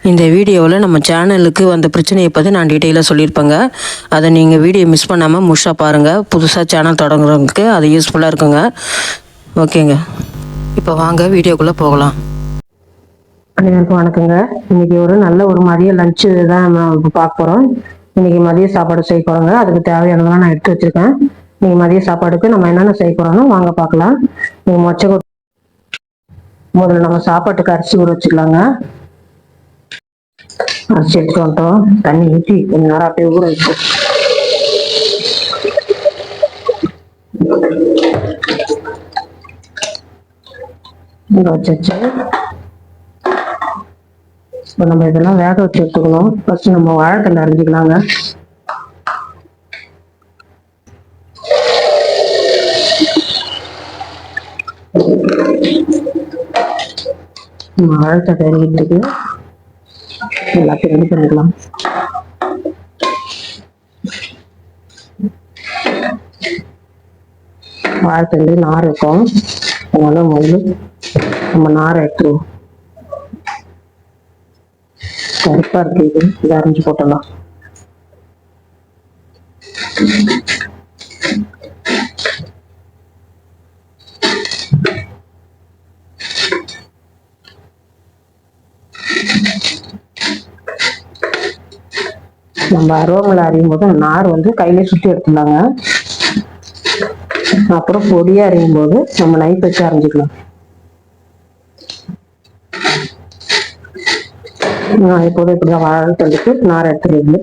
இந்த வீடியோவில் நம்ம சேனலுக்கு வந்த பிரச்சனையை பற்றி நான் டீட்டெயிலாக சொல்லியிருப்பேங்க. அதை நீங்கள் வீடியோ மிஸ் பண்ணாமல் முழுசாக பாருங்கள். புதுசாக சேனல் தொடங்குறவங்களுக்கு அது யூஸ்ஃபுல்லாக இருக்குங்க. ஓகேங்க, இப்போ வாங்க வீடியோக்குள்ளே போகலாம். அனைவருக்கும் வணக்கங்க. இன்னைக்கு நல்ல ஒரு மதிய லஞ்சு தான் நம்ம பார்க்க போகிறோம். இன்னைக்கு மதிய சாப்பாடு செய்ய போகிறோங்க. அதுக்கு தேவையானதெல்லாம் நான் எடுத்து வச்சுருக்கேன். இன்னைக்கு மதிய சாப்பாடுக்கு நம்ம என்னென்ன செய்ய போகிறோம்னா வாங்க பார்க்கலாம். நீங்கள் முதல்ல நம்ம சாப்பாட்டுக்கு அரிசி ஊற வச்சுக்கலாங்க. அரிசி எடுத்து வந்துட்டோம். தண்ணி ஊற்றி கொஞ்ச நேரம் அப்படியே ஊற வச்சு ஊற வச்சாச்சு. இப்போ நம்ம இதெல்லாம் வேக வச்சு எடுத்துக்கணும். ஃபர்ஸ்ட் நம்ம வாழைத்தண்டை அரைஞ்சிக்கலாங்க. வாழைத்தண்டை அரைக்கிறதுக்கு எல்லாத்தையும் ரெடி பண்ணிக்கலாம். வாழைத்தண்டு நார் இருக்கும், அதனால முதல்ல நம்ம நாரை எடுத்துருவோம். கருப்பா இருக்கு, இதை அரைஞ்சு போட்டலாம். நம்ம அருவாமலை அறியும் போது நார் கையிலே சுற்றி எடுத்துடலாங்க. அப்புறம் பொடியா அறியும் போது நம்ம நைட் வச்சு அரைஞ்சிக்கலாம். நான் இப்போது இப்படிதான் வாழைத்தண்டுக்கு நார் எடுத்துருது.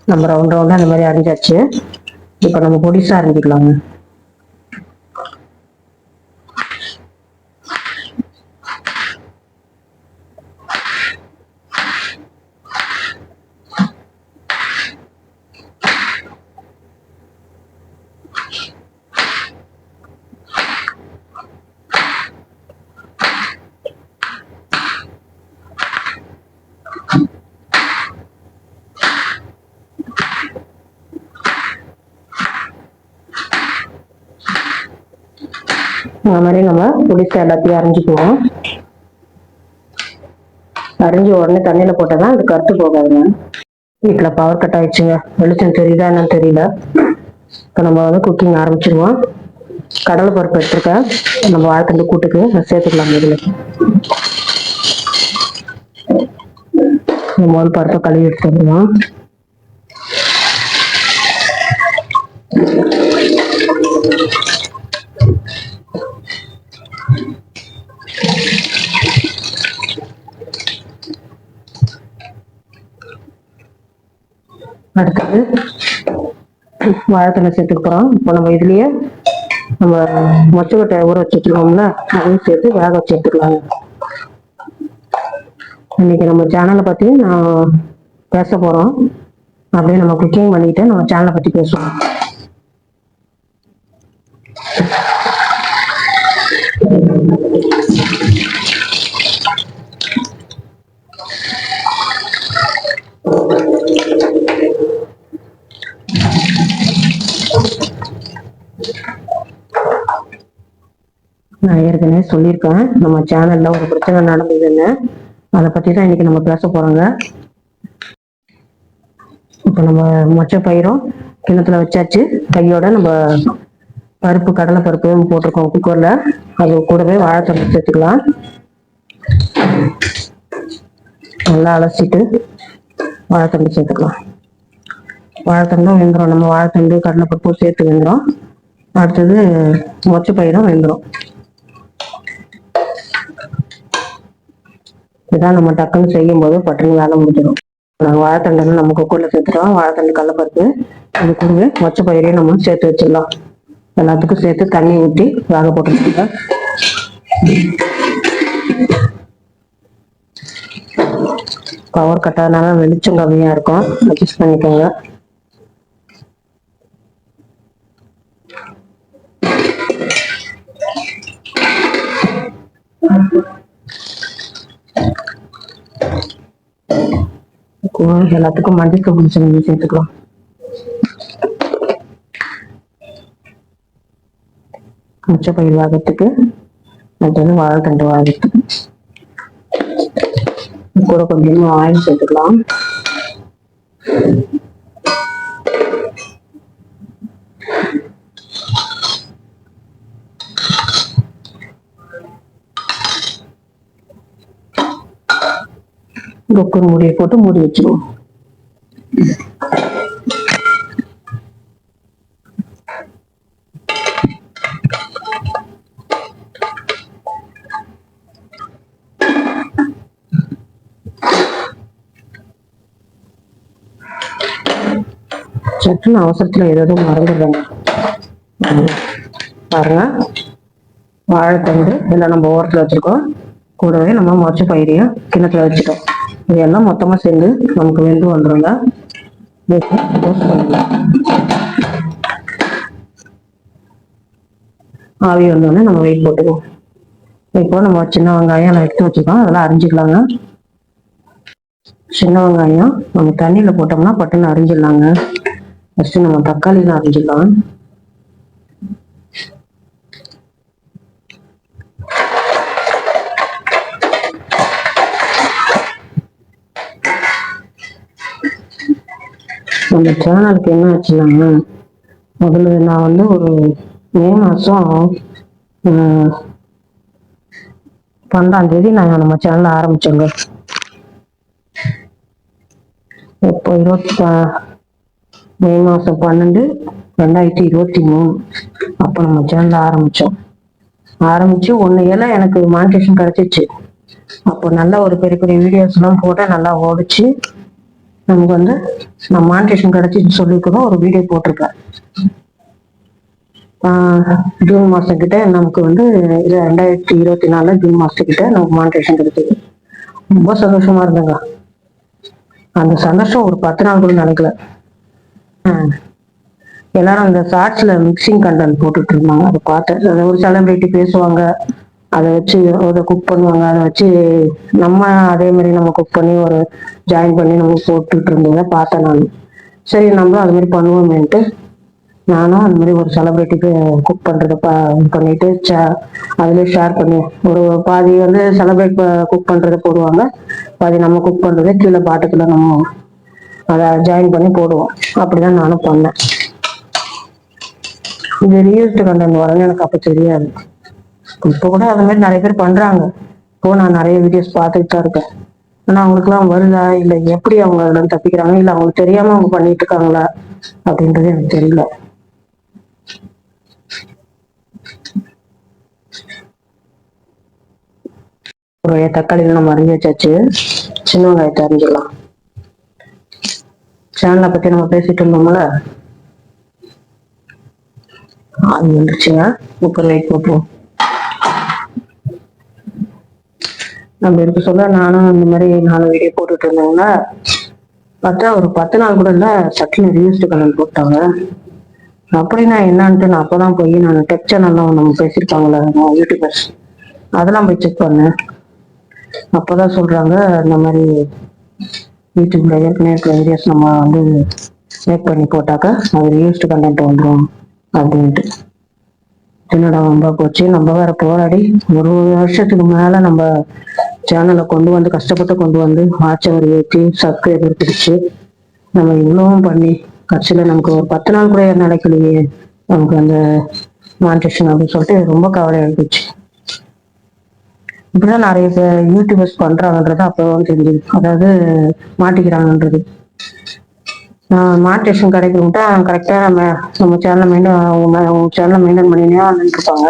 நம்ம ரவுண்ட் ரவுண்டா அந்த மாதிரி அரைஞ்சாச்சு. இப்ப நம்ம பொடிசா அரைஞ்சிக்கலாங்க. இந்த மாதிரி நம்ம புடிச்ச எல்லாத்தையும் அரைஞ்சிக்குவோம். அரைஞ்சி உடனே தண்ணியில போட்டதான் அது கருத்து போகாதுங்க. வீட்டுல பவர் கட் ஆயிடுச்சுங்க. வெளிச்சம் தெரியுதா என்னன்னு தெரியல. இப்ப நம்ம குக்கிங் ஆரம்பிச்சிருவோம். கடலை பருப்பு எடுத்துருக்கேன். நம்ம வாழைத்தண்டு கூட்டுக்கு சேர்த்துக்கலாம். இதுல முதல் பருப்பை கழுவி எடுத்துக்கலாம். அடுத்தது வாழைத்தண்டை சேர்த்துக்கிறோம். இப்போ நம்ம இதுலயே நம்ம மொச்சக்கொட்டை ஊற வச்சுருக்கோம்ல, அதையும் சேர்த்து வேக வச்சு எடுத்துக்கலாங்க. இன்னைக்கு நம்ம சேனலை பத்தி நான் பேச போறோம். அப்படியே நம்ம குக்கிங் பண்ணிட்டு நம்ம சேனலை பத்தி பேசுவோம். நான் ஏற்கனவே சொல்லியிருக்கேன், நம்ம சேனல்ல ஒரு பிரச்சனை நடந்ததுன்னு. அதை பத்தி தான் இன்னைக்கு நம்ம பேச போறோங்க. இப்ப நம்ம மொச்சை பயிரும் கிணத்துல வச்சாச்சு. கையோட நம்ம பருப்பு, கடலை பருப்பு போட்டிருக்கோம் குக்கர்ல. அது கூடவே வாழைத்தண்டை சேர்த்துக்கலாம். நல்லா அலசிட்டு வாழைத்தண்டு சேர்த்துக்கலாம். வாழைத்தண்டும் வெந்துடும். நம்ம வாழைத்தண்டு கடலை பருப்பும் சேர்த்து வெந்துடும். அடுத்தது மொச்சை பயிரும் வெந்துடும். இதான் நம்ம டக்குன்னு செய்யும் போது பட்டுன்னு வேலை முடிஞ்சிடும். நாங்கள் வாழைத்தண்டு நம்ம குக்கர்ல சேர்த்துட்டோம். வாழைத்தண்டு கடலைப்பருப்பு அது கூடவே மொச்சை பயிரையும் நம்ம சேர்த்து வச்சிடலாம். எல்லாத்துக்கும் சேர்த்து தண்ணி ஊற்றி வேக போட்டு பவர் கட்டாதனால வெளிச்சம் கம்மியா இருக்கும், அட்ஜஸ்ட் பண்ணிக்கோங்க. எல்லாத்துக்கும் மஞ்சள் தூள் சேர்த்துக்கலாம். மொச்சப்பயிர் வாகத்துக்கு, அடுத்தது வாழைத்தண்டு வாகத்துக்கு. கூட கொஞ்சமா ஆயில் சேர்த்துக்கலாம். குக்கர் மூடியை போட்டு மூடி வச்சிருவோம். சட்டுன்னு அவசரத்துல ஏதோ மறந்துடுறாங்க பாருங்க. வாழைத்தண்டு எல்லாம் நம்ம ஓரத்துல வச்சிருக்கோம். கூடவே நம்ம மொச்சப்பயிரையும் கிணத்துல வச்சுட்டோம். இதெல்லாம் மொத்தமா சேர்ந்து நமக்கு வெந்து வந்துருங்க. ஆவி வந்தோடனே நம்ம வெயிட் போட்டுக்குவோம். இப்போ நம்ம சின்ன வெங்காயம் எடுத்து வச்சுக்கோம், அதெல்லாம் அரிஞ்சிக்கலாங்க. சின்ன வெங்காயம் நம்ம தண்ணியில போட்டோம்னா பட்டுன்னு அரிஞ்சிடலாங்க. ஃபர்ஸ்ட் நம்ம தக்காளிலாம் அரிஞ்சிக்கலாம். நம்ம சேனலுக்கு என்ன ஆச்சுன்னா, முதல்ல நான் வந்து ஒரு மே மாசம் 12ஆம் தேதி நான் நம்ம சேனல் ஆரம்பிச்சோங்க. இப்போ மே மாசம் 12 2023 அப்போ நம்ம சேனல் ஆரம்பிச்சு 1 எனக்கு மானிட்டேஷன் கிடைச்சிச்சு. அப்போ நல்ல ஒரு பெரிய பெரிய வீடியோஸ் எல்லாம் போட்டு நல்லா ஓடிச்சு. நமக்கு வந்து நான் மானிட்டேஷன் கிடைச்சின்னு சொல்லி கூட ஒரு வீடியோ போட்டிருக்கேன். ஜூன் மாசம் கிட்ட நமக்கு வந்து 2024 ஜூன் மாசத்துக்கிட்ட நமக்கு மானிட்டேஷன் கிடைச்சது. ரொம்ப சந்தோஷமா இருந்தேங்க. அந்த சந்தோஷம் ஒரு 10 நாள் கூட நினைக்கல. எல்லாரும் அந்த ஷார்ட்ஸ்ல மிக்சிங் கண்டென்ட் போட்டுட்டு இருந்தாங்க, அதை பார்த்தேன். ஒரு செலிபிரிட்டி பேசுவாங்க, அதை வச்சு அதை குக் பண்ணுவாங்க, அதை வச்சு நம்ம அதே மாதிரி நம்ம குக் பண்ணி ஒரு ஜாயின் பண்ணி நம்ம போட்டுட்டு இருந்ததை பார்த்தேன் நான். சரி நம்மளும் அது மாதிரி பண்ணுவோமேன்ட்டு நானும் அந்த மாதிரி ஒரு செலிபிரிட்டிக்கு குக் பண்றதை பண்ணிட்டு அதுலேயே ஷேர் பண்ணி ஒரு பாதி வந்து செலிபிரேட் குக் பண்றதை போடுவாங்க, பாதி நம்ம குக் பண்றதை கீழே பாட்டுக்குள்ள நம்ம அதை ஜாயின் பண்ணி போடுவோம். அப்படிதான் நானும் பண்ணேன். இது ரீயூஸ்டு கண்டென்ட் வரன்னு எனக்கு அப்ப தெரியாது. இப்போ கூட அது மாதிரி நிறைய பேர் பண்றாங்க. இப்போ நான் நிறைய வீடியோஸ் பார்த்துட்டு தான் இருக்கேன். ஆனா அவங்களுக்கு எல்லாம் வருதா இல்ல எப்படி அவங்க அதுல தப்பிக்கிறாங்க, இல்ல அவங்களுக்கு தெரியாம அவங்க பண்ணிட்டு இருக்காங்களா அப்படின்றது எனக்கு தெரியல. ஒரு தக்காளி நம்ம அரிஞ்சு வச்சாச்சு. சின்ன வெங்காயத்தை அரிஞ்சிடலாம். சேனலை பத்தி நம்ம பேசிட்டு இருந்தோம்ல, அது வந்துருச்சுங்க. குக்கர் வெயிட் போட்டுருவோம். நம்ம இருக்க சொல்ல நானும் இந்த மாதிரி 4 வீடியோ போட்டுட்டு இருந்தோம்ல, பார்த்தா ஒரு 10 நாள் கூட இல்ல சட்டுன்னு ரீயூஸ்டு கண்டென்ட் போட்டாங்க. அப்படின்னா என்னான்ட்டு நான் அப்பதான் போய் நான் டெக் சேனல்லாம் நம்ம பேசியிருக்காங்களே யூடியூபர்ஸ், அதெல்லாம் போய் செக் பண்ணேன். அப்பதான் சொல்றாங்க இந்த மாதிரி யூடியூப்ல ஏற்கனவே வீடியோஸ் நம்ம வந்து மேக் பண்ணி போட்டாக்க அது ரீயூஸ்டு கண்டென்ட் வந்துடும் அப்படின்ட்டு. என்னடா ரொம்ப போச்சு. நம்ம வேற போராடி ஒரு வருஷத்துக்கு மேல நம்ம சேனலை கஷ்டப்பட்டு கொண்டு வந்து வாட்சவர் ஏற்றி சப்ஸ்கிரைபர் பிடிச்சு நம்ம இவ்வளவும் பண்ணி கட்சியில நமக்கு ஒரு 10 நாள் கூட நடக்கலையே நமக்கு அந்த மானிட்டேஷன் அப்படின்னு சொல்லிட்டு ரொம்ப கவலை ஆயிடுச்சு. இப்படிதான் நிறைய யூடியூபர்ஸ் பண்றாங்கன்றது அப்பதான் தெரிஞ்சுது, அதாவது மாட்டிக்கிறாங்கன்றது. மானிட்டேஷன் கிடைக்கணும்ட்டா கரெக்டா நம்ம சேனலை மெயின்டைன் பண்ணினே வந்துட்டு இருப்பாங்க.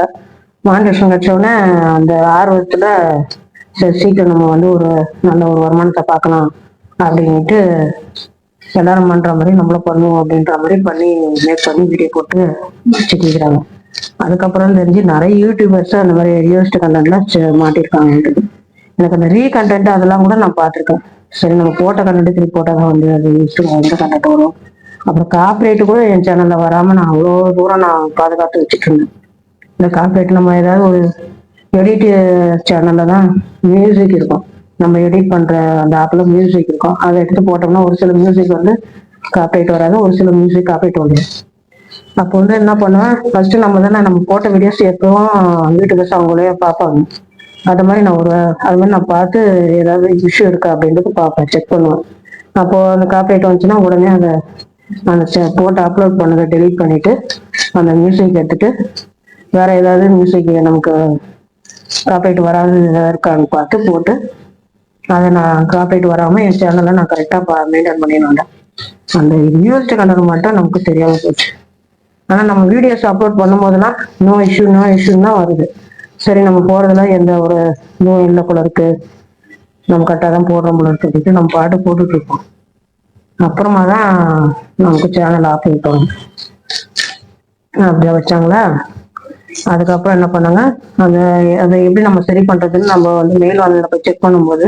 மானிட்டேஷன் கிடைச்ச உடனே அந்த ஆர்வத்துல சீக்கிரம் நம்ம வந்து ஒரு நல்ல ஒரு வருமானத்தை பார்க்கலாம் அப்படின்ட்டு எல்லாரும் பண்ற மாதிரி நம்மளும் பண்ணுவோம் அப்படின்ற மாதிரி மேக் பண்ணி வீடியோ போட்டு வச்சுக்கிறாங்க. அதுக்கப்புறம் தெரிஞ்சு நிறைய யூடியூபர்ஸ் அந்த மாதிரி ரீயூஸ்டு கண்டென்ட்லாம் மாட்டிருக்காங்க. எனக்கு அந்த கண்டென்ட் அதெல்லாம் கூட நான் பார்த்துருக்கேன். சரி நம்ம போட்ட கண்டென்ட் திருப்பி போட்டாதான் வந்து அது எந்த கண்டென்ட் வரும். அப்புறம் காப்பிரைட்டு கூட என் சேனல்ல வராம நான் அவ்வளோ தூரம் நான் பாதுகாத்து வச்சுட்டு இருந்தேன். இந்த காப்பிரைட் நம்ம ஏதாவது ஒரு எடிட் சேனல்ல தான் மியூசிக் இருக்கும், நம்ம எடிட் பண்ற அந்த ஆப்ல மியூசிக் இருக்கும், அதை எடுத்து போட்டோம்னா ஒரு சில மியூசிக் வந்து காப்பிரைட் வராது, ஒரு சில மியூசிக் காப்பிரைட் வரும். அப்போ வந்து என்ன பண்ணுவேன், ஃபர்ஸ்ட் நம்ம போட்ட வீடியோஸ் எப்பவும் வீட்டுக்கு அவங்களே பார்ப்பாங்க. அது மாதிரி நான் பார்த்து ஏதாவது இஷ்யூ இருக்கா அப்படின்றது பார்ப்பேன், செக் பண்ணுவேன். அப்போ அந்த காப்பிரைட் வந்துச்சுன்னா உடனே அந்த போட்டு அப்லோட் பண்ணதை டெலீட் பண்ணிட்டு அந்த மியூசிக் எடுத்துட்டு வேற ஏதாவது மியூசிக் நமக்கு காப்பிரைட் வராது இருக்கான்னு பார்த்து போட்டு அதை நான் காப்பிரைட் வராம என் சேனல்ல நான் கரெக்டா மெயின்டைன் பண்ணிடுவேன். அந்த யூஎஸ்டி கண்டனம் மட்டும் நமக்கு தெரியாம போச்சு. ஆனா நம்ம வீடியோஸ் அப்லோட் பண்ணும் போதெல்லாம் நோ இஷ்யூன்னு தான் வருது. சரி, நம்ம போறதுல எந்த ஒரு நோய் இல்லை போல இருக்கு, நம்ம கரெக்டாக தான் போடுறோம் போல இருக்கு, நம்ம பாட்டு போட்டுட்டு இருக்கோம். அப்புறமா தான் நமக்கு சேனல் ஆஃப் பண்ணிட்டோம். அப்படியே வச்சாங்களா. அதுக்கப்புறம் என்ன பண்ணாங்க, அதை எப்படி நம்ம சரி பண்றதுன்னு நம்ம வந்து மெயில் வானில போய் செக் பண்ணும்போது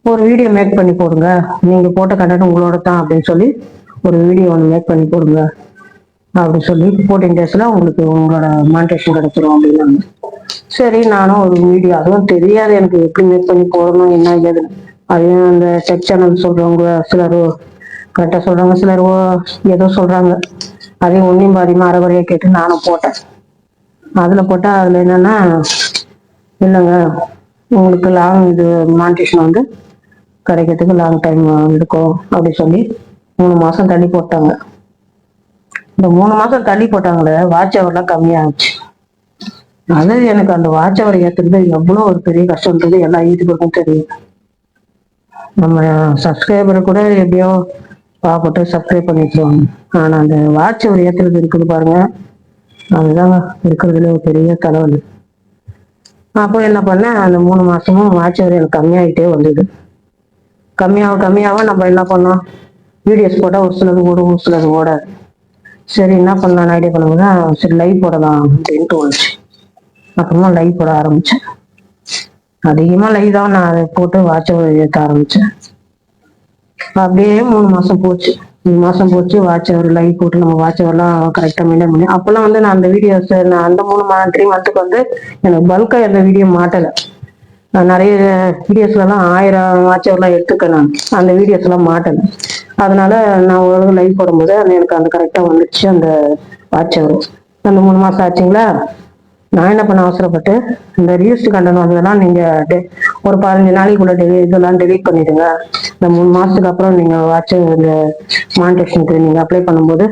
ஒரு வீடியோ மேக் பண்ணி போடுங்க, நீங்க போட்ட கண்டென்ட் உங்களோட தான் அப்படின்னு சொல்லி ஒரு வீடியோ ஒன்று மேக் பண்ணி போடுங்க அப்படி சொல்லி 14 daysல உங்களுக்கு உங்களோட மானிட்டேஷன் கிடைச்சிரும் அப்படின்னாங்க. சரி, நானும் ஒரு வீடியோ, அதுவும் தெரியாது எனக்கு எப்படி மேக் பண்ணி போடணும் என்ன ஏது. அதையும் அந்த டெக் சேனல் சொல்றவங்க சிலர் கரெக்டாக சொல்றாங்க, சிலர் ஏதோ சொல்றாங்க. அதையும் ஒன்றையும் பாதியமா அரைகுறையா கேட்டு நானும் போட்டேன். அதுல என்னன்னா, இல்லைங்க உங்களுக்கு இது மானிட்டேஷன் வந்து கிடைக்கிறதுக்கு லாங் டைம் எடுக்கும் அப்படி சொல்லி 3 மாசம் தள்ளி போட்டாங்க. இந்த 3 மாசம் தள்ளி போட்டாங்களே, வாட்ச் ஹவர்லாம் கம்மியாச்சு. அது எனக்கு அந்த வாட்ச் ஹவர் ஏத்துறது எவ்வளவு ஒரு பெரிய கஷ்டம்ன்றது எல்லா யூடியூபருக்கும் தெரியும். நம்ம சப்ஸ்கிரைபரை கூட எப்படியோ பாப்பட்டு சப்ஸ்கிரைப் பண்ணி வச்சிருவாங்க. ஆனா அந்த வாட்ச் ஹவர் ஏத்துறது இருக்குது பாருங்க, அதுதாங்க இருக்கிறதுல ஒரு பெரிய தலைவலி. அப்போ என்ன பண்ணேன், அந்த 3 மாசமும் வாட்ச் ஹவர் எனக்கு கம்மியாயிட்டே வந்தது. கம்மியாக நம்ம என்ன பண்ணோம், வீடியோஸ் போட்டால் ஒரு சிலது ஓடும், ஒரு சிலது ஓடாது. சரி, என்ன பண்ணலாம்னு ஐடியா பண்ணும்போது சரி லைவ் போடலாம் அப்படின்னு தோணுச்சு. அப்புறமா லைவ் போட ஆரம்பிச்சேன். அதிகமா லைவ் தான் நான் அதை போட்டு வாட்ச் ஹவர் ஏற்ற ஆரம்பிச்சேன். அப்படியே 3 மாசம் போச்சு. 3 மாசம் போச்சு, வாட்ச் ஹவர் லைவ் போட்டு நம்ம வாட்ச் ஹவர்லாம் கரெக்டா மெயின்டைன் பண்ணி அப்பெல்லாம் வந்து நான் அந்த வீடியோஸ் நான் அந்த 3 மந்த்துக்கு வந்து எனக்கு பல்கா எந்த வீடியோ மாட்டலை. நான் நிறைய வீடியோஸ்லாம் 1000 வாட்ச் ஹவர்லாம் எடுத்துக்கேன். நான் அந்த வீடியோஸ் எல்லாம் மாட்டேன். அதனால நான் ஒரு லைவ் போடும்போது எனக்கு அந்த கரெக்டா வந்துச்சு அந்த வாட்ச் ஹவர். அந்த 3 மாசம் ஆச்சுங்களா. நான் என்ன பண்ண அவசரப்பட்டு இந்த ரீல்ஸ் கண்டென்ட் வந்ததெல்லாம் நீங்க ஒரு 15 நாளைக்குள்ள இதெல்லாம் டெலீட் பண்ணிடுங்க. இந்த 3 மாசத்துக்கு அப்புறம் நீங்க வாட்ச் இந்த மானிட்டேஷனுக்கு நீங்க அப்ளை பண்ணும்போது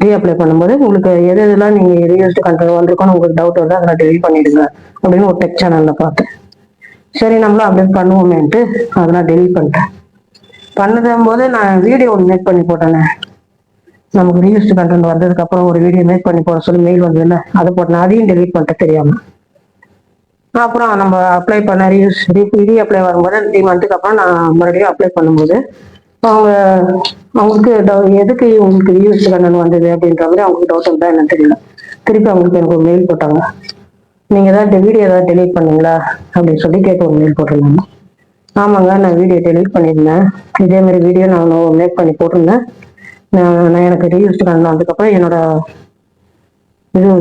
ரீ அப்ளை பண்ணும்போது உங்களுக்கு எதெல்லாம் நீங்க ரீல்ஸ் கண்டென்ட் வந்திருக்கோன்னு உங்களுக்கு டவுட் வருது, அதெல்லாம் டெலீட் பண்ணிடுங்க அப்படின்னு ஒரு டெக் சேனல்ல பார்த்தேன். சரி, நம்மளும் அப்படியே பண்ணுவோமேன்ட்டு அதெல்லாம் டெலீட் பண்ணிட்டேன். பண்ணதும் போது நான் வீடியோ ஒன்று மேக் பண்ணி போட்டேனே, நமக்கு ரீல்ஸ் கண்டென்ட் வந்ததுக்கு அப்புறம் ஒரு வீடியோ மேக் பண்ணி போட சொல்லி மெயில் வந்ததுல, அதை போட்டேன். அதையும் டெலீட் பண்ணிட்டு தெரியாம. அப்புறம் நம்ம அப்ளை பண்ண ரீல்ஸ் அப்ளை வரும்போது 3 மந்த்துக்கு அப்புறம் நான் மறுபடியும் அப்ளை பண்ணும்போது அவங்களுக்கு எதுக்கு உங்களுக்கு ரீல்ஸ் கண்டென்ட் வந்தது அப்படின்ற மாதிரி அவங்களுக்கு டவுட் இருந்தா என்ன தெரியல. திருப்பி அவங்களுக்கு எனக்கு ஒரு மெயில் போட்டாங்க, நீங்க ஏதாவது வீடியோ ஏதாவது டெலீட் பண்ணீங்களா அப்படின்னு சொல்லி கேட்க ஒரு மெயில் போட்டிருந்தாங்க. ஆமாங்க, நான் வீடியோ டெலீட் பண்ணியிருந்தேன். இதே மாதிரி வீடியோ நான் மேக் பண்ணி போட்டிருந்தேன். நான் எனக்கு ரீல்ஸ் வந்ததுக்கப்புறம் என்னோட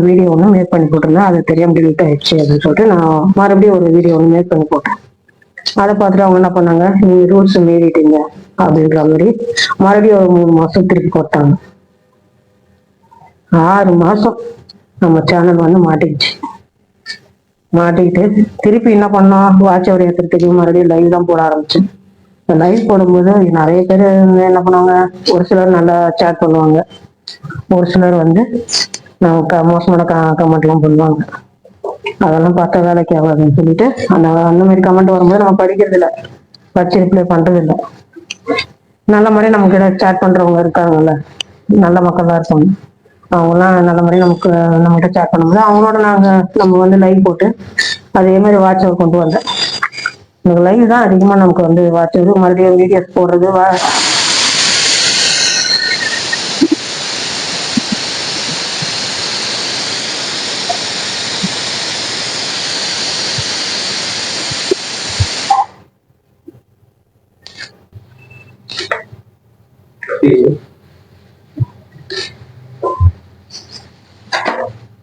வீடியோ ஒன்று மேக் பண்ணி போட்டிருந்தேன், அது தெரியாம டெலீட் ஆயிடுச்சு அப்படின்னு சொல்லிட்டு நான் மறுபடியும் ஒரு வீடியோ ஒன்று மேக் பண்ணி போட்டேன். அதை பார்த்துட்டு அவங்க என்ன பண்ணாங்க, நீங்க ரூல்ஸ் மீறிட்டீங்க அப்படின்ற மாதிரி மறுபடியும் ஒரு 3 மாசம் திருப்பி போட்டாங்க. 6 மாசம் நம்ம சேனல் வந்து மாட்டிக்கிட்டு திருப்பி என்ன பண்ணோம், வாட்ச் ஹவர் ஏற்றுறதுக்கு மறுபடியும் லைவ் தான் போட ஆரம்பிச்சேன். லைவ் போடும்போது நிறைய பேர் என்ன பண்ணுவாங்க, ஒரு சிலர் நல்லா சேட் பண்ணுவாங்க, ஒரு சிலர் வந்து மோசமான கமெண்ட்லாம் பண்ணுவாங்க. அதெல்லாம் பார்த்த வேலைக்கு ஆகாதுன்னு சொல்லிட்டு அந்த மாதிரி கமெண்ட் வரும்போது நம்ம படிக்கிறது இல்லை, படிச்சு ரிப்ளை பண்றது இல்லை. நல்ல மாதிரி நமக்கு சேட் பண்றவங்க இருக்காங்கல்ல, நல்ல மக்கள் தான் இருப்பாங்க. அவங்கலாம் நல்ல மாதிரி நம்மகிட்ட சேட் பண்ணும்போது அவங்களோட நம்ம வந்து லைவ் போட்டு அதே மாதிரி வாட்ச் ஹவர் கொண்டு வந்தேன். இந்த லைவ் தான் அதிகமா நமக்கு வந்து வாட்ச் ஹவர், மறுபடியும் வீடியோஸ் போடுறது.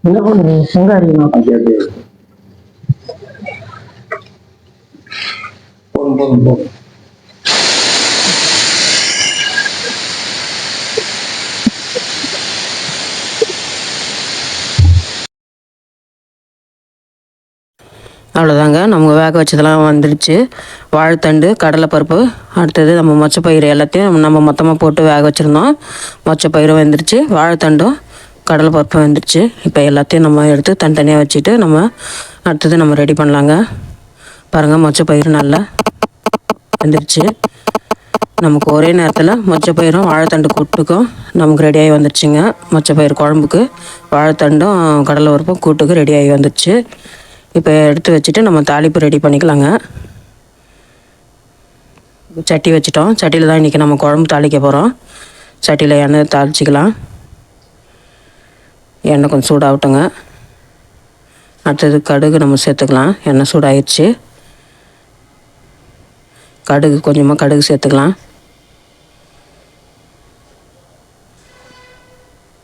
என்ன பண்ணுறேன் சிங்காரிமா போதும். அவ்வளோதாங்க, நம்ம வேக வச்சதெல்லாம் வந்துடுச்சு. வாழைத்தண்டு, கடலைப்பருப்பு, அடுத்தது நம்ம மொச்சப்பயிறு எல்லாத்தையும் நம்ம மொத்தமாக போட்டு வேக வச்சுருந்தோம். மொச்சப்பயிரும் வெந்துருச்சு, வாழைத்தண்டும் கடலைப்பருப்பும் வெந்துருச்சு. இப்போ எல்லாத்தையும் நம்ம எடுத்து தனித்தனியாக வச்சுட்டு நம்ம அடுத்தது நம்ம ரெடி பண்ணலாங்க. பாருங்கள், மொச்சப்பயிறு நல்லா வெந்துருச்சு. நமக்கு ஒரே நேரத்தில் மொச்சப்பயிரும் வாழைத்தண்டு கூட்டுக்கும் நமக்கு ரெடியாகி வந்துடுச்சுங்க. மொச்சப்பயிறு குழம்புக்கு வாழைத்தண்டும் கடலை பருப்பும் கூட்டுக்கு ரெடியாகி வந்துடுச்சு. இப்போ எடுத்து வச்சுட்டு நம்ம தாளிப்பு ரெடி பண்ணிக்கலாங்க. சட்டி வச்சுட்டோம். சட்டியில் தான் இன்றைக்கி நம்ம குழம்பு தாளிக்க போகிறோம். சட்டியில் எண்ணெய் தாளிச்சிக்கலாம். எண்ணெய் கொஞ்சம் சூடாகட்டுங்க. அடுத்தது கடுகு நம்ம சேர்த்துக்கலாம். எண்ணெய் சூடாகிடுச்சு. கடுகு கொஞ்சமாக கடுகு சேர்த்துக்கலாம்.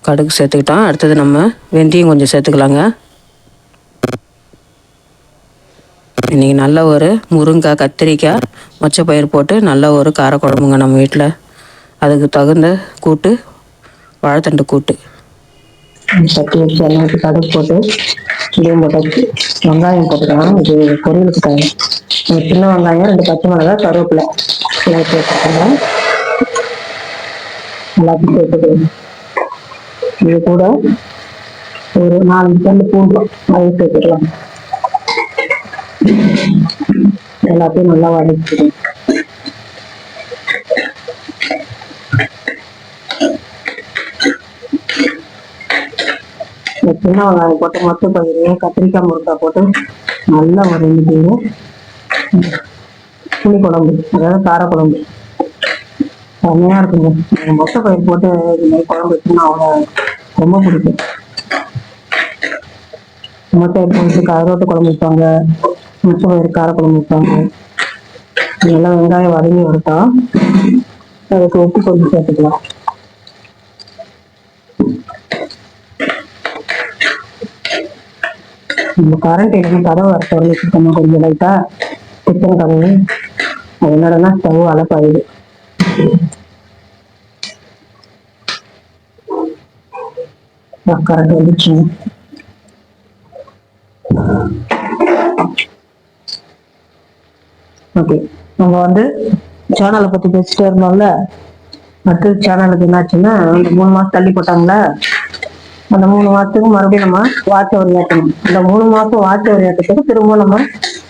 கடுகு சேர்த்துக்கிட்டோம். அடுத்தது நம்ம வெந்தயம் கொஞ்சம் சேர்த்துக்கலாங்க. இன்றைக்கி நல்ல ஒரு முருங்கைக்காய், கத்திரிக்காய், மொச்சப்பயிர் போட்டு நல்ல ஒரு காரக்குழம்புங்க நம்ம வீட்டில். அதுக்கு தகுந்த கூட்டு வாழைத்தண்டு கூட்டு. சட்டி வச்சு எண்ணெய்க்கு கடுகு போட்டு இதையும் போட்டாச்சு. வெங்காயம் போட்டுக்கலாம். இது பொரியலுக்கு தேவை. சின்ன வெங்காயம், 2 பச்சை மிளகாய், கருவேப்பிலை சேர்த்துக்கோங்க. எல்லாத்தையும் சேர்த்துக்கலாம். இது கூட ஒரு 4 பல்லு பூண்டு அதையும் சேர்த்துக்கலாம். எல்லாத்தையும் நல்லா வதக்கிக்கணும். சின்ன வெங்காயம் போட்டு மொச்சப்பயிறு, கத்திரிக்காய், முருங்காய் போட்டு நல்லா வதக்கிக்கணும். புளி குழம்பு, அதாவது காரக்குழம்பு செம்மையா இருக்குங்க. மொச்சப்பயிர் போட்டு இது மாதிரி குழம்பு வச்சுன்னா அவ்வளோ ரொம்ப பிடிக்கும். மொச்சப்பயிர் போட்டு கருவாட்டு குழம்பு வைப்பாங்க, மொச்சப்பயிறு காரக்குழம்பு வைப்பாங்க. நல்லா வெங்காயம் வதங்கி வரட்டா, அதுக்கு உப்பு கொஞ்சம் சேர்த்துக்கலாம். நம்ம கரண்ட் எடுத்து கதவை வர திறந்துச்சுட்டோமா கொஞ்சம் லைட்டா, கிச்சன் கதவு. அதனாலன்னா ஸ்டவ் அலப்பாயுது. கரண்ட் வந்துச்சுங்க. ஓகே, நம்ம சேனலை பத்தி பேசிட்டே இருந்தோம்ல. அடுத்தது சேனலுக்கு என்னாச்சுன்னா, அந்த 3 மாசம் தள்ளி போட்டாங்களா, அந்த 3 மாசத்துக்கு மறுபடியும் நம்ம வாட்ச் அவர் ஏற்றணும். அந்த 3 மாசம் வாட்ச் அவர் ஏற்றத்துக்கு திரும்ப நம்ம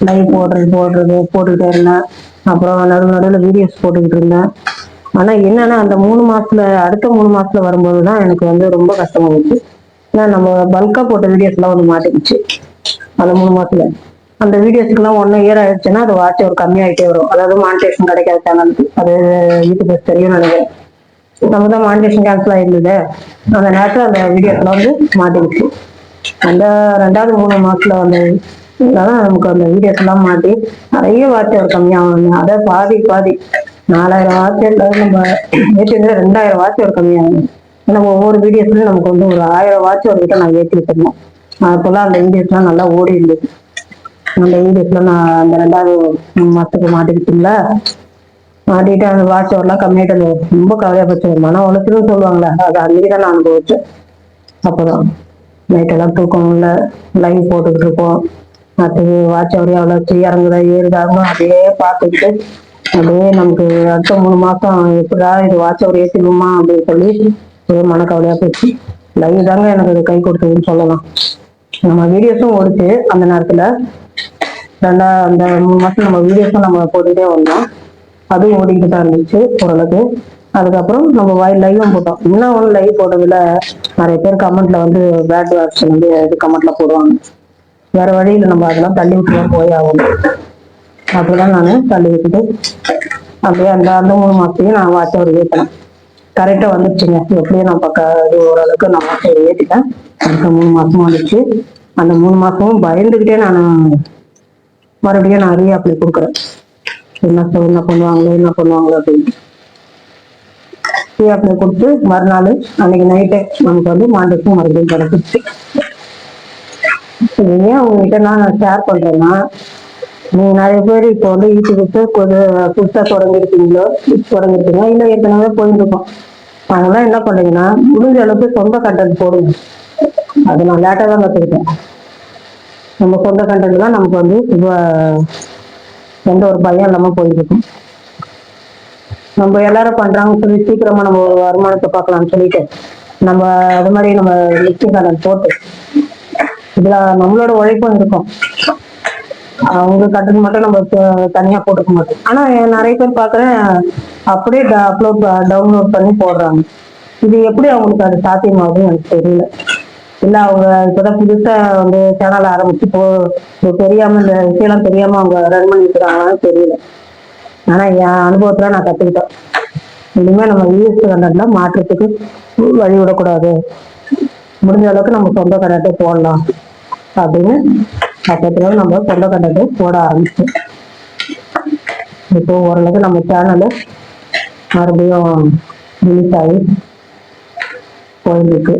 லைவ் போட்டுக்கிட்டே இருந்தேன். அப்புறம் நடுவில் வீடியோஸ் போட்டுக்கிட்டு இருந்தேன். ஆனா என்னன்னா, அந்த 3 மாசத்துல அடுத்த 3 மாசத்துல வரும்போதுதான் எனக்கு ரொம்ப கஷ்டமா இருந்துச்சு. ஏன்னா நம்ம பல்கா போட்ட வீடியோஸ் எல்லாம் மாட்டிக்கிச்சு. அந்த 3 மாசத்துல அந்த வீடியோஸ்க்கு எல்லாம் 1 இயர் ஆயிடுச்சுன்னா அது வாட்ச் அவர் கம்மியாயிட்டே வரும். அதாவது மானிட்டேஷன் கிடைக்காத சேனலுக்கு. அது யூடியூப் தெரியும் நினைக்கிறேன். நம்ம தான் மானிட்டேஷன் கேன்சல் ஆயிருந்தது. அந்த நேரத்துல அந்த வீடியோஸ்லாம் மாட்டிக்கிச்சு. அந்த 2வது 3 மாசத்துல நமக்கு அந்த வீடியோஸ் எல்லாம் மாட்டி நிறைய வாட்ச் அவர் கம்மியாகும். அதை பாதி 4000 வாட்ச் நம்ம ஏற்றி 2000 வாட்ச் அவர் கம்மியாகும். நம்ம ஒவ்வொரு வீடியோஸ்லயும் நமக்கு ஒரு 1000 வாட்ச் அவர்கிட்ட நான் ஏற்றி வச்சிருந்தேன். அப்பெல்லாம் அந்த வீடியோஸ்லாம் நல்லா ஓடி இருந்துச்சு. அந்த வீடியோஸ்ல நான் அந்த 2வது 3 மாசத்துக்கு மாட்டிக்கிட்டீங்களா, மாட்டிட்டு அந்த வாட்ச் அவர்லாம் கம்மியாயிட்டு ரொம்ப கவலையா போச்சு. மன உளைச்சலும் சொல்லுவாங்களே, அது அன்னைக்குதான் நான் அனுபவிச்சேன். அப்பதான் நைட்டெல்லாம் தூக்கம் இல்லை, லைவ் போட்டுக்கிட்டு இருப்போம். அடுத்தது வாட்ச் அவரே அவ்வளோ இறங்குதா ஏறுதாங்க அப்படியே பார்த்துக்கிட்டு அப்படியே நமக்கு அடுத்த 3 மாசம் எப்படா இது வாட்ச் அவர் ஏற்றிடுமா அப்படின்னு சொல்லி மனக்கவலையா போச்சு. லைவ் தாங்க எனக்கு அது கை கொடுத்ததுன்னு சொல்லலாம். நம்ம வீடியோஸும் ஓடிச்சு அந்த நேரத்துல. அந்த 3 மாசம் நம்ம வீடியோஸும் நம்ம போட்டுக்கிட்டே வந்தோம். அதுவும் ஓடிக்கிட்டு தான் இருந்துச்சு ஓரளவுக்கு. அதுக்கப்புறம் நம்ம லைவும் போட்டோம். இன்னும் லைவ் போட்டதுல நிறைய பேர் கமெண்ட்ல பேட் ஆப்ஷன் கமெண்ட்ல போடுவாங்க. வேற வழியில நம்ம அதெல்லாம் தள்ளி விட்டுதான் போய் ஆகணும். அப்படிதான் நான் தள்ளி விட்டுட்டு அப்படியே அந்த 3 மாசத்தையும் நான் வாட்ச் அவர் ஏற்றினேன். கரெக்டா வந்துருச்சுங்க. எப்படியும் நான் ஓரளவுக்கு நான் வாட்ச் அவர் ஏற்றிட்டேன். அடுத்த 3 மாசமும் வந்துச்சு. அந்த 3 மாசமும் பயந்துகிட்டே நான் மறுபடியும் நான் ரீஅப்ளை கொடுக்குறேன். என்ன பண்ணுவாங்களோ அப்படின்னு ரீஅப்ளை கொடுத்து மறுநாள் அன்னைக்கு நைட்டே நமக்கு மாண்டேஷன் மறுபடியும் கிடைச்சிச்சு. ஏன் உங்ககிட்ட நான் ஷேர் பண்றேன்னா, நீங்க நிறைய பேர் இப்போ யூடியூபுக்கு புதுசா தொடங்கிருக்கீங்க, இல்ல ஏற்கனவே போயிட்டு இருக்கோம். அவங்கெல்லாம் என்ன பண்றீங்கன்னா, முடிஞ்ச அளவுக்கு சொந்த கண்டென்ட் போடுங்க. அது நான் லேட்டா தான் கத்துக்கிட்டேன். நம்ம சொந்த கண்டது தான் நமக்கு வந்து எந்த ஒரு பயம் இல்லாம போயிருக்கும். நம்ம எல்லாரும் பண்றாங்க சொல்லி சீக்கிரமா நம்ம ஒரு வருமானத்தை பார்க்கலாம்னு சொல்லிட்டு நம்ம அது மாதிரி நம்ம லிஸ்டிங் கார்டன் போட்டு இதுல நம்மளோட உழைப்பும் இருக்கும். அவங்க கட்டணம் மட்டும் நம்ம தனியா போட்டுக்க மாட்டோம். ஆனா நிறைய பேர் பாக்குறேன் அப்படியே டவுன்லோட் பண்ணி போடுறாங்க. இது எப்படி அவங்களுக்கு அது சாத்தியமாகுதுன்னு எனக்கு தெரியல. இல்ல அவங்க இப்பதான் புதுசா வந்து சேனல் ஆரம்பிச்சு தெரியாம இந்த விஷயம்லாம் தெரியாம அவங்க ரன் பண்ணிக்கிறாங்கன்னு தெரியல. ஆனா என் அனுபவத்துல நான் கத்துக்கிட்டேன், இனிமே நம்ம யூஎஸ் கண்டென்ட்ல மாற்றத்துக்கு வழி விடக்கூடாது, முடிஞ்ச அளவுக்கு நம்ம சொந்த கண்டென்ட்டை போடலாம் அப்படின்னு பக்கத்துல நம்ம சொந்த கண்டென்ட்டை போட ஆரம்பிச்சோம். இப்போ ஓரளவுக்கு நம்ம சேனலு மறுபடியும் ரிலீஸ் ஆகி போயிருக்கு.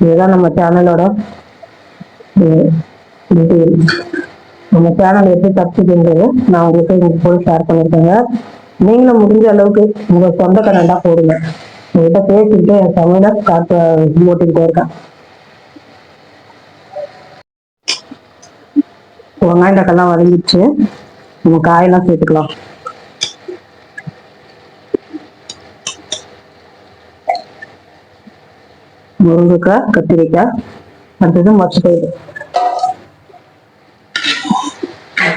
இதுதான் நம்ம சேனலோட நம்ம சேனல் எப்படி தப்பிச்சுன்றது நான் உங்களுக்கு இன்னைக்கு போய் ஷேர் பண்ணியிருக்கேங்க. நீங்களும் முடிஞ்ச அளவுக்கு உங்க சொந்த கண்டென்ட்டா போடுங்க. உங்ககிட்ட பேசிட்டு என் தமிழை ஓட்டிக்கிட்டே இருக்கேன். வெங்காயம் தக்கெல்லாம் வதங்கிடுச்சு, நம்ம காயெல்லாம் சேர்த்துக்கலாம். முருங்கைக்காய், கத்திரிக்காய், அடுத்தது மொச்சப்பயிறு.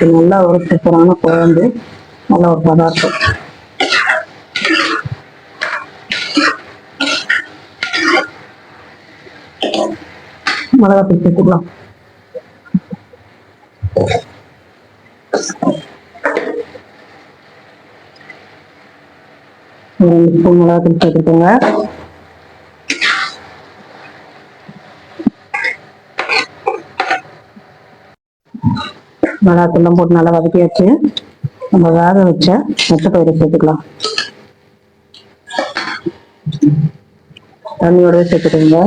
நல்லா ஒரு சூப்பரான குழம்பு, நல்ல ஒரு பதார்த்தம். மிளகாத்தூள் சேர்த்துக்கலாம். ஒரு ஸ்பூன் மிளகாத்தூள் சேர்த்துக்கோங்க. மிளகாத்தூள்லாம் போட்டு நல்லா வதக்கியாச்சு. நம்ம வேக வச்ச மொச்சப்பயிரை சேர்த்துக்கலாம். தண்ணியோடய சேர்த்துக்கோங்க.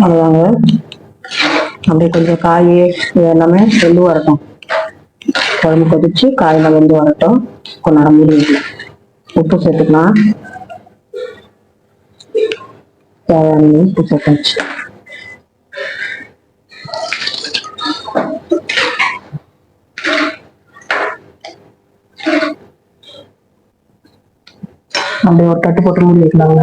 அவ்வளோதாங்க. அப்படியே கொஞ்சம் காய் இது எல்லாமே வெந்து வரட்டும். குழம்பு கொதிச்சு காயெல்லாம் வெந்து வரட்டும். கொஞ்ச நேரம் மூடி வைக்கலாம். உப்பு சேர்த்துக்கலாம். தேவையான உப்பு சேர்த்தாச்சு. அப்படியே ஒரு தட்டு போட்டு மூடி வைக்கலாங்க.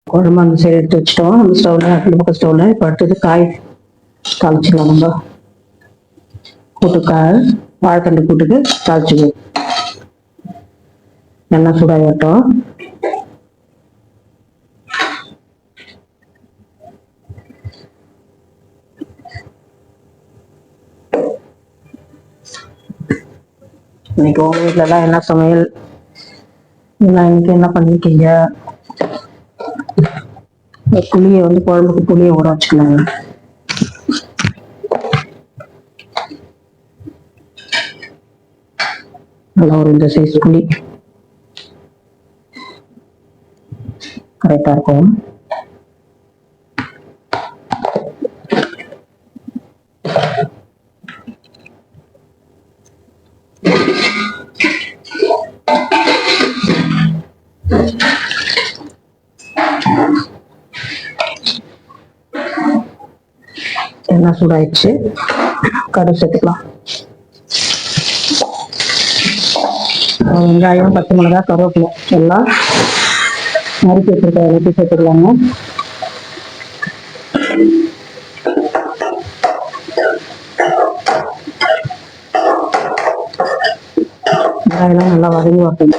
குழம்பு அந்த சைடு எடுத்து வச்சுட்டோம். நம்ம ஸ்டவ்ல அந்த பக்கம் ஸ்டவ்ல இப்போ அடுத்தது காய் தாளிச்சிடலாம். நம்ம கூட்டுக்காய் வாழைத்தண்டு கூட்டுக்கு தாளிச்சுக்குவோம். எண்ணெய் சூடாகட்டும். இன்னைக்கு உங்க வீட்டுல எல்லாம் என்ன சமையல், இன்னைக்கு என்ன பண்ணிருக்கீங்க? புளியை வந்து குழம்புக்கு புளியை ஊற வச்சுக்கலாங்க. நல்லா ஒரு இந்த சைஸ் புளி கரெக்டா இருக்கும். எண்ணெய் சூடாயிடுச்சு. கடுகு சேர்த்துக்கலாம். வெங்காயம், பச்சை மிளகாய், கருவேப்பிலை எல்லாம் நறுக்கி வச்சிருக்க எல்லாத்தையும் சேர்த்துக்கலாங்க. வெங்காயம்லாம் நல்லா வதங்கி வரட்டுங்க.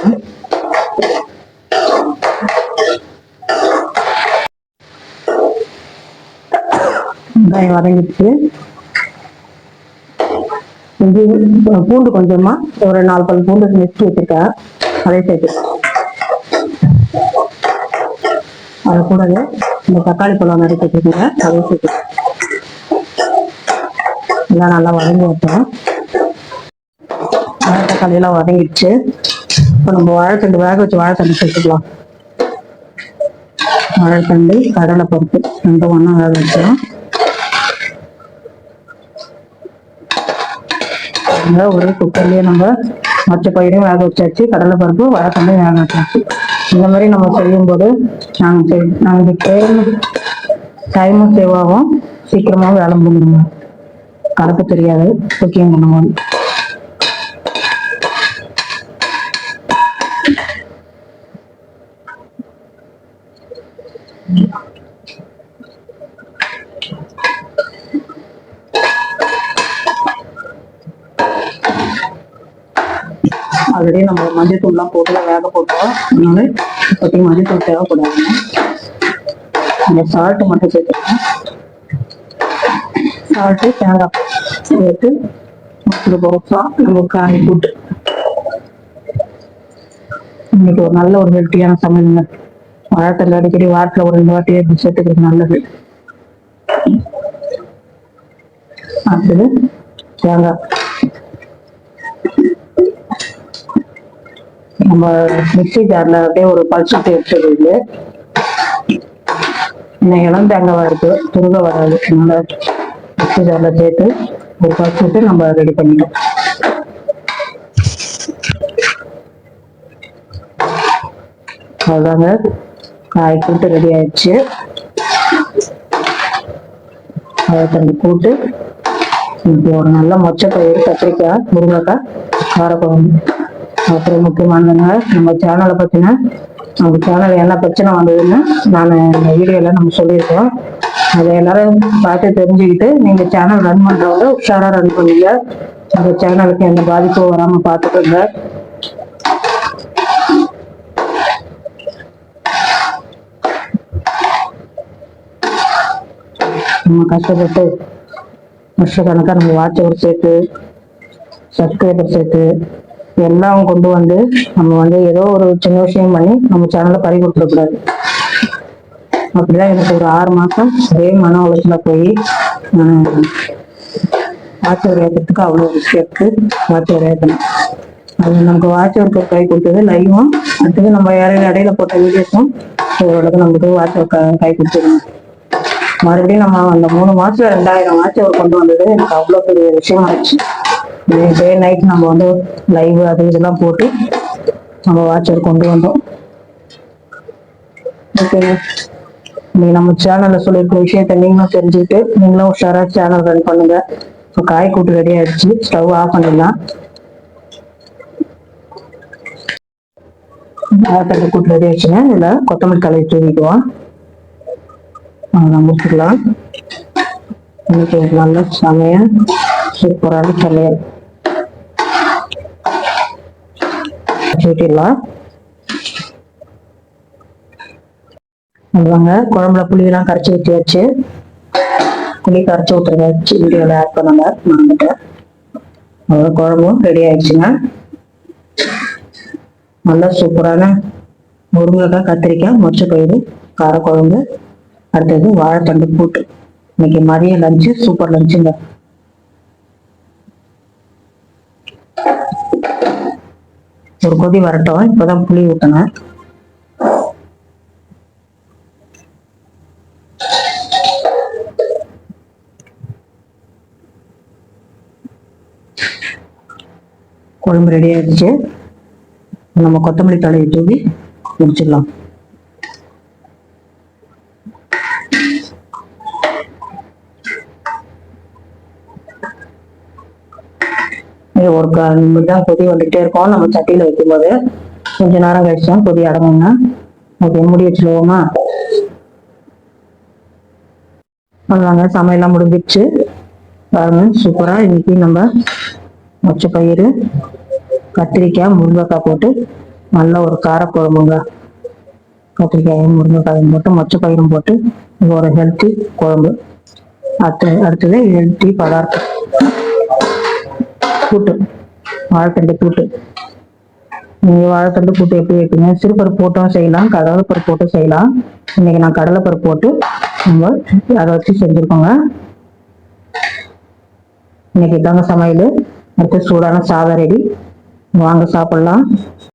வெங்காயம் வதங்கிடுச்சு. பூண்டு கொஞ்சமா ஒரு 4 பல் பூண்டு நெருக்கி வச்சிருக்கேன், அதை சேர்த்து. அது கூடவே இந்த தக்காளி பழம் நறுக்கி வச்சிருக்கீங்க, அதை சேர்த்து. எல்லாம் நல்லா வதங்கி வைப்போம். தக்காளி எல்லாம் வதங்கிடுச்சு. இப்போ நம்ம வாழைத்தண்டு வேக வச்சு வாழைத்தண்டு சேர்த்துக்கலாம். வாழைத்தண்டு, கடலை பருப்பு ரெண்டும் ஒன்றா வேக வச்சோம். ஒரே குக்கர்லயே நம்ம மொச்சை பயிரும் வேக வச்சாச்சு, கடலைப்பருப்பு வாழைத்தண்டையும் வேக வச்சாச்சு. இந்த மாதிரி நம்ம செய்யும்போது நாங்கள் டைமும் சேவ் ஆகும், சீக்கிரமாகவும் வேலை முடிஞ்சுங்க. கலப்பு தெரியாது குக்கிங் பண்ணும்போது. ஆல்ரெடி நம்ம மஞ்சள் தூள்லாம் போட்டு வேக போட்டோம், அதனால இப்போதைக்கு மஞ்சள் தூள் தேவைப்படாதுங்க. இந்த சால்ட்டு மட்டும் சேர்த்துக்கணும். சால்ட்டு தேங்காய் சேர்த்து நம்ம காய் போட்டு இன்னைக்கு ஒரு நல்ல ஒரு ஹெல்த்தியான சமையலுங்க. வாழைத்தண்டை அடிக்கடி வாரத்தில் ஒரு 2 வாட்டி எப்படி சேர்த்துக்கிறது நல்லது. அடுத்தது தேங்காய் நம்ம மிக்சி ஜார்ல அப்படியே ஒரு பல்சட்டு எடுத்துடுது. இன்னும் இளம் தேங்காய் இருக்கு, துருக வராது, அதனால மிக்சி ஜார்ல சேர்த்து ஒரு பல்சட்டு நம்ம ரெடி பண்ணிட்டோம். அவ்வளோதாங்க, காய் கூட்டு ரெடி ஆயிடுச்சு. தண்ணி கூட்டு இப்போ ஒரு நல்ல மொச்சை பயிறு, கத்திரிக்காய், முருங்கைக்காய், காரக்குழம்பு. அப்புறம் முக்கியமானதுங்க, நம்ம சேனலை பற்றின நம்ம சேனல் என்ன பிரச்சனை வந்ததுன்னு நான் வீடியோவில் நம்ம சொல்லியிருக்கோம். அதை எல்லாரும் பார்த்து தெரிஞ்சுக்கிட்டு நீங்கள் சேனல் ரன் பண்ணுறவங்க உஷாராக ரன் பண்ணுங்க. அந்த சேனலுக்கு எந்த பாதிப்பும் வராமல் பார்த்துக்கோங்க. நம்ம கஷ்டப்பட்டு வருஷக்கணக்காக நம்ம வாட்சவர் சேர்த்து சப்ஸ்கிரைபர் சேர்த்து எல்லாம் கொண்டு வந்து நம்ம ஏதோ ஒரு சின்ன விஷயம் பண்ணி நம்ம சேனலை பறி கொடுத்துடக்கூடாது. அப்படிதான் எனக்கு ஒரு 6 மாசம் ஒரே மன உலகத்துல போய் வாட்சவர் ஏற்றத்துக்கு அவ்வளோ விஷயத்துக்கு வாட்சவர் ஏற்றணும். அது நமக்கு வாட்சவருக்கு கை கொடுத்தது லைவும், அடுத்தது நம்ம இடையில போட்ட வீடியோஸும் ஓரளவுக்கு நமக்கு வாட்சவர் கை கொடுத்துருங்க. மறுபடியும் நம்ம அந்த 3 மாசத்துல 2000 வாட்சவர் கொண்டு வந்தது எனக்கு அவ்வளோ பெரிய விஷயம் ஆயிடுச்சு. டே நைட் நம்ம லைவ் அது இதெல்லாம் போட்டு நம்ம வாட்சர் கொண்டு வந்தோம். ஓகேங்க, இன்னைக்கு நம்ம சேனல்ல சொல்லியிருக்க விஷயத்த நீங்களும் தெரிஞ்சுக்கிட்டு நீங்களும் உஷாரா சேனல் ரன் பண்ணுங்க. இப்போ காய் கூட்டு ரெடி ஆயிடுச்சு, ஸ்டவ் ஆஃப் பண்ணிடலாம். வாழைத்தண்டை கூட்டு ரெடி ஆயிடுச்சுங்க. இதுல கொத்தமல்லி தழை தூவிக்குவோம், முடிச்சுக்கலாம். இன்னைக்கு நல்ல சமையல், சூப்பரான சமையல் ஊற்றிடலாம். அவ்வளோங்க, குழம்புல புளியெல்லாம் கரைச்சி ஊற்றியாச்சு. புளி கரைச்சி ஊற்றுறதாச்சு வீடியோவில் ஆட் பண்ணாங்க, மறந்துட்டேன். அவ்வளோ குழம்பும் ரெடி ஆயிடுச்சுங்க. நல்லா சூப்பரான முருங்கைக்காய், கத்திரிக்காய், மொச்சை பயிறு காரக்குழம்பு, அடுத்தது வாழைத்தண்டு கூட்டு. இன்னைக்கு மதிய லஞ்சு சூப்பர் லஞ்சுங்க. ஒரு கொதி வரட்டும், இப்பதான் புளி ஊற்றினேன். குழம்பு ரெடி ஆயிடுச்சு. நம்ம கொத்தமல்லி தழையை தூவி முடிச்சிடலாம். ஒரு தான் கொதி வந்துகிட்டே இருக்கும். நம்ம சட்டியில வைக்கும் போது கொஞ்ச நேரம் கழிச்சா கொதி அடங்குங்க. ஓகே, மூடி வச்சுருவோமா? அவ்வளோதாங்க, சமையல்லாம் முடிஞ்சிடுச்சு. பாருங்க, சூப்பரா இன்னைக்கு நம்ம மொச்சை பயிறு, கத்திரிக்காய், முருங்கைக்காய் போட்டு நல்ல ஒரு காரக்குழம்புங்க. கத்திரிக்காயும் முருங்கைக்காயும் போட்டு மொச்சை பயிரும் போட்டு ஒரு ஹெல்த்தி குழம்பு. அடுத்தது ஹெல்த்தி பதார்த்தம் கூட்டு, வாழைத்தண்டு கூட்டு. நீங்க வாழைத்தண்டு கூட்டு எப்படி வைப்பீங்க? சிறுபருப்பு போட்டும் செய்யலாம், கடலைப்பருப்பு போட்டும் செய்யலாம். இன்னைக்கு நான் கடலைப்பருப்பு போட்டு நம்ம அதை வச்சு செஞ்சிருக்கோங்க. இன்னைக்கு இதாங்க சமையல். அடுத்து சூடான சாதம் ரெடி, வாங்க சாப்பிடலாம்.